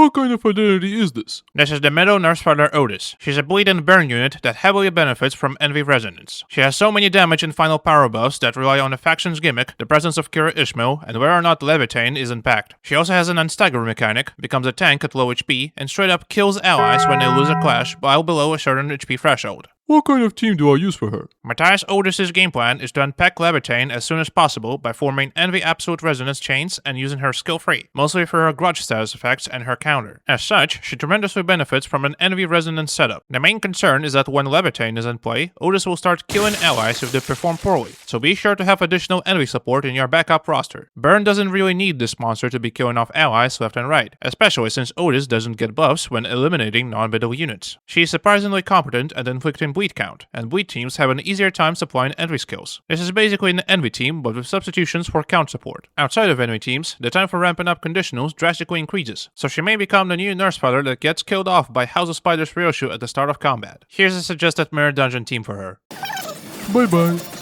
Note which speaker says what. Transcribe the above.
Speaker 1: What kind of identity is this?
Speaker 2: This is the middle nurse fodder Outis. She's a bleed and burn unit that heavily benefits from envy resonance. She has so many damage and final power buffs that rely on the faction's gimmick, the presence of Kira Ishmael, and whether or not Levitain is unpacked. She also has an unstagger mechanic, becomes a tank at low HP, and straight up kills allies when they lose a clash while below a certain HP threshold.
Speaker 1: What kind of team do I use for her?
Speaker 2: Matthias Outis' game plan is to unpack Levitain as soon as possible by forming Envy Absolute Resonance chains and using her skill free, mostly for her grudge status effects and her counter. As such, she tremendously benefits from an Envy Resonance setup. The main concern is that when Levitain is in play, Outis will start killing allies if they perform poorly, so be sure to have additional Envy support in your backup roster. Burn doesn't really need this monster to be killing off allies left and right, especially since Outis doesn't get buffs when eliminating non-middle units. She is surprisingly competent at inflicting bleed count, and bleed teams have an easier time supplying envy skills. This is basically an envy team, but with substitutions for count support. Outside of envy teams, the time for ramping up conditionals drastically increases, so she may become the new nurse fodder that gets killed off by House of Spiders Bladeshu at the start of combat. Here's a suggested mirror dungeon team for her.
Speaker 1: Bye bye.